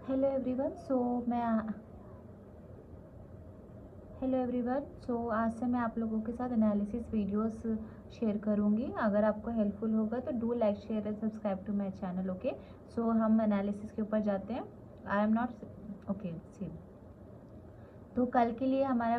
Hello everyone so आज से मैं आप लोगों के साथ एनालिसिस वीडियोस शेयर करूंगी। अगर आपको हेल्पफुल होगा तो do like share and subscribe to my channel. Okay, so हम एनालिसिस के ऊपर जाते हैं। I am not okay see. तो कल के लिए हमारा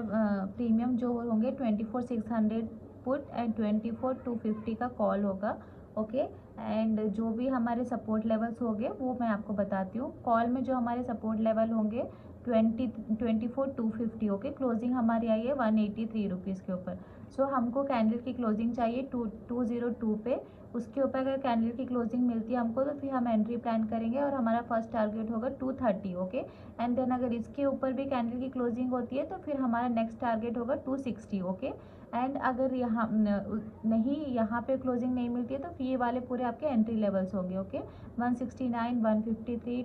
प्रीमियम जो होंगे 24,600 पुट एंड 24,250 का कॉल होगा। ओके, एंड जो भी हमारे सपोर्ट लेवल्स होंगे वो मैं आपको बताती हूँ। कॉल में जो हमारे सपोर्ट लेवल होंगे 24,250। ओके, क्लोजिंग हमारी आई है 183 रुपीज़ के ऊपर। सो हमको कैंडल की क्लोजिंग चाहिए 202 पे। उसके ऊपर अगर कैंडल की क्लोजिंग मिलती है हमको तो फिर हम एंट्री प्लान करेंगे और हमारा फर्स्ट टारगेट होगा 230। ओके, एंड देन अगर इसके ऊपर भी कैंडल की क्लोजिंग होती है तो फिर हमारा नेक्स्ट टारगेट होगा 260। ओके, एंड अगर यहाँ नहीं, यहाँ पे क्लोजिंग नहीं मिलती है तो फिर ये वाले पूरे आपके एंट्री लेवल्स होंगे। ओके, 169, 153,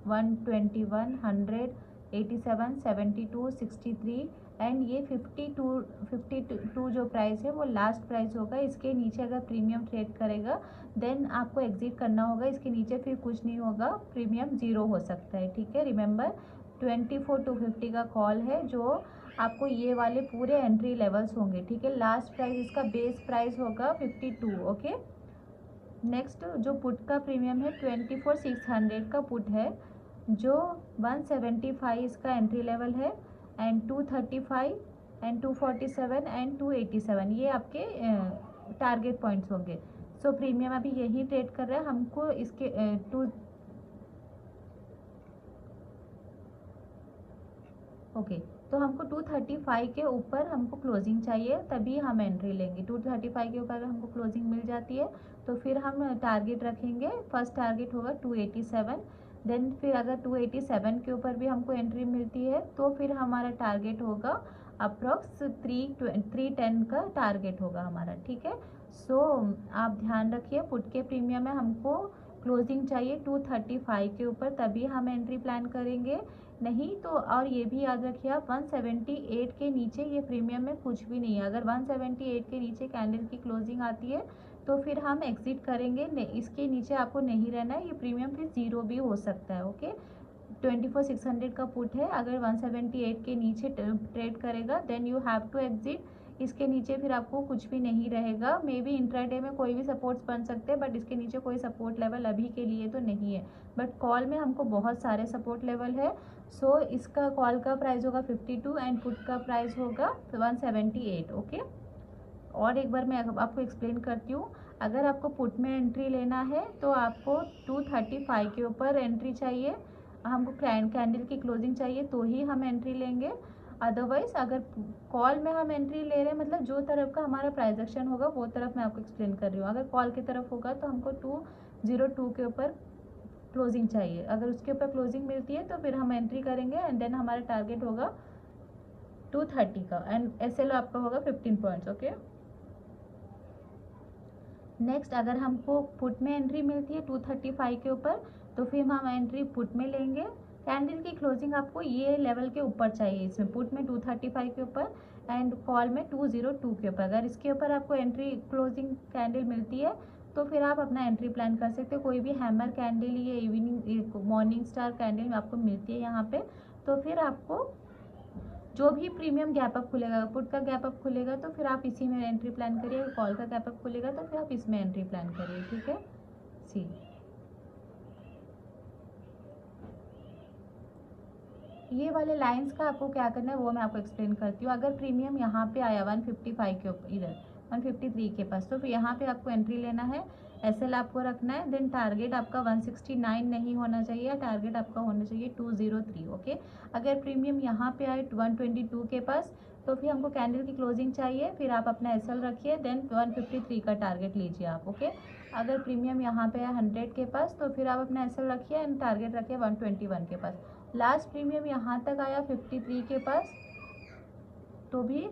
121, 100, 87, 72, 63 एंड ये 52 जो प्राइस है वो लास्ट प्राइस होगा। इसके नीचे अगर प्रीमियम ट्रेड करेगा देन आपको एग्जिट करना होगा। इसके नीचे फिर कुछ नहीं होगा, प्रीमियम ज़ीरो हो सकता है। ठीक है, रिमेंबर 24,250 का कॉल है जो आपको ये वाले पूरे एंट्री लेवल्स होंगे। ठीक है, लास्ट प्राइस इसका बेस प्राइस होगा 52। ओके, नेक्स्ट जो पुट का प्रीमियम है 24,600 का पुट है जो 175 इसका एंट्री लेवल है एंड 235 एंड 247 एंड 287 ये आपके टारगेट पॉइंट्स होंगे। सो प्रीमियम अभी यही ट्रेड कर रहा है। हमको इसके ओके, तो हमको 235 के ऊपर हमको क्लोजिंग चाहिए तभी हम एंट्री लेंगे। 235 के ऊपर अगर हमको क्लोजिंग मिल जाती है तो फिर हम टारगेट रखेंगे। फर्स्ट टारगेट होगा 287। देन फिर अगर 287 के ऊपर भी हमको एंट्री मिलती है तो फिर हमारा टारगेट होगा अप्रॉक्स 310 का टारगेट होगा हमारा। ठीक है, सो आप ध्यान रखिए पुट के प्रीमियम में हमको क्लोजिंग चाहिए 235 के ऊपर तभी हम एंट्री प्लान करेंगे, नहीं तो। और ये भी याद रखिए आप 178 के नीचे ये प्रीमियम में कुछ भी नहीं है। अगर 178 के नीचे कैंडल की क्लोजिंग आती है तो फिर हम एग्जिट करेंगे। इसके नीचे आपको नहीं रहना है, ये प्रीमियम फिर ज़ीरो भी हो सकता है। ओके, 24,600 का पुट है, अगर 178 के नीचे ट्रेड करेगा then you have to exit. इसके नीचे फिर आपको कुछ भी नहीं रहेगा। मे बी इंट्राडे में कोई भी सपोर्ट्स बन सकते हैं बट इसके नीचे कोई सपोर्ट लेवल अभी के लिए तो नहीं है। बट कॉल में हमको बहुत सारे सपोर्ट लेवल है। सो इसका कॉल का प्राइस होगा 52 एंड पुट का प्राइस होगा 178। ओके, और एक बार मैं आपको एक्सप्लेन करती हूँ। अगर आपको पुट में एंट्री लेना है तो आपको 235 के ऊपर एंट्री चाहिए, हमको कैंडल की क्लोजिंग चाहिए तो ही हम एंट्री लेंगे। अदरवाइज अगर कॉल में हम एंट्री ले रहे हैं मतलब जो तरफ का हमारा प्राइस एक्शन होगा वो तरफ मैं आपको एक्सप्लेन कर रही हूँ। अगर कॉल की तरफ होगा तो हमको 202 के ऊपर क्लोजिंग चाहिए। अगर उसके ऊपर क्लोजिंग मिलती है तो फिर हम एंट्री करेंगे एंड देन हमारा टारगेट होगा 230 का एंड एसएल आपका होगा 15 पॉइंट्स। ओके, नेक्स्ट अगर हमको पुट में एंट्री मिलती है 235 के ऊपर तो फिर हम एंट्री पुट में लेंगे। कैंडल की क्लोजिंग आपको ये लेवल के ऊपर चाहिए, इसमें पुट में 235 के ऊपर एंड कॉल में 202 के ऊपर। अगर इसके ऊपर आपको एंट्री क्लोजिंग कैंडल मिलती है तो फिर आप अपना एंट्री प्लान कर सकते हो। कोई भी हैमर कैंडल या इवनिंग मॉर्निंग स्टार कैंडल आपको मिलती है यहाँ पे तो फिर आपको जो भी प्रीमियम गैप अप खुलेगा, पुट का गैप अप खुलेगा तो फिर आप इसी में एंट्री प्लान करिए। कॉल का गैप अप खुलेगा तो फिर आप इसमें एंट्री प्लान करिए। ठीक है, सी ये वाले लाइंस का आपको क्या करना है वो मैं आपको एक्सप्लेन करती हूँ। अगर प्रीमियम यहाँ पे आया 155 के ऊपर, इधर 153 के पास, तो फिर यहाँ पे आपको एंट्री लेना है, एसएल आपको रखना है। देन टारगेट आपका 169 नहीं होना चाहिए, टारगेट आपका होना चाहिए 203। ओके, अगर प्रीमियम यहाँ पे आए 122 के पास तो फिर हमको कैंडल की क्लोजिंग चाहिए, फिर आप अपना एसएल रखिए देन 153 का टारगेट लीजिए आप। ओके, अगर प्रीमियम यहाँ पे है 100 के पास तो फिर आप अपना एसएल रखिए एंड टारगेट रखिए 121 के पास। लास्ट प्रीमियम यहाँ तक आया 53 के पास तो भी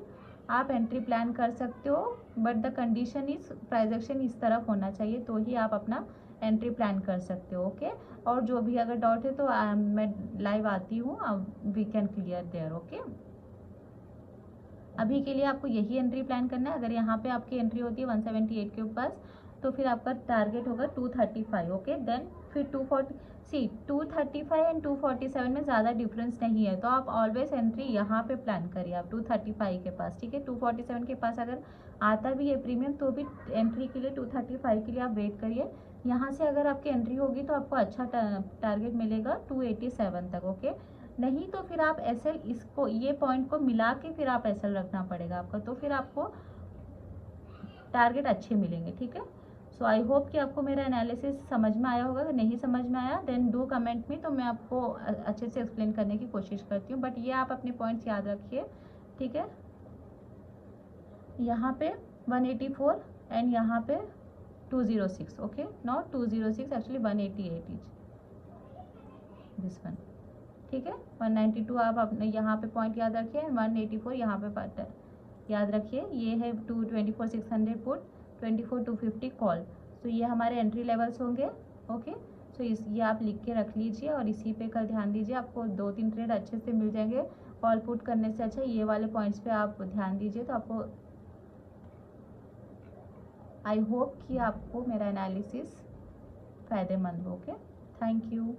आप एंट्री प्लान कर सकते हो, but the condition is price action इस तरफ होना चाहिए तो ही आप अपना एंट्री प्लान कर सकते हो। ओके, और जो भी अगर डाउट है तो मैं लाइव आती हूँ, we can clear there. Okay, अभी के लिए आपको यही एंट्री प्लान करना है। अगर यहाँ पे आपकी एंट्री होती है 178 के पास तो फिर आपका टारगेट होगा 235। ओके, देन फिर 240। सी 235 एंड 247 में ज़्यादा डिफरेंस नहीं है, तो आप ऑलवेज एंट्री यहाँ पे प्लान करिए आप 235 के पास, ठीक है। 247 के पास अगर आता भी है प्रीमियम तो भी एंट्री के लिए 235 के लिए आप वेट करिए। यहाँ से अगर आपकी एंट्री होगी तो आपको अच्छा टारगेट मिलेगा 287 तक। ओके, नहीं तो फिर आप एसएल इसको ये पॉइंट को मिला के फिर आप एसएल रखना पड़ेगा आपका, तो फिर आपको टारगेट अच्छे मिलेंगे, ठीक है। सो आई होप कि आपको मेरा एनालिसिस समझ में आया होगा। अगर नहीं समझ में आया देन डू कमेंट में, तो मैं आपको अच्छे से एक्सप्लेन करने की कोशिश करती हूँ, बट ये आप अपने पॉइंट्स याद रखिए, ठीक है। यहाँ पे 184 एंड यहाँ पे 206। Okay, not 206, actually 188 is this one, ठीक है। 192 आप अपने यहाँ पे पॉइंट याद रखिए, 184 यहाँ पे याद रखिए। ये है 24,600 पुट, 24,250 कॉल। तो ये हमारे एंट्री लेवल्स होंगे। ओके, सो ये आप लिख के रख लीजिए और इसी पे कल ध्यान दीजिए, आपको 2-3 ट्रेड अच्छे से मिल जाएंगे। कॉल पुट करने से अच्छा ये वाले पॉइंट्स पे आप ध्यान दीजिए, तो आपको आई होप कि आपको मेरा एनालिसिस फ़ायदेमंद हो। Okay, thank you.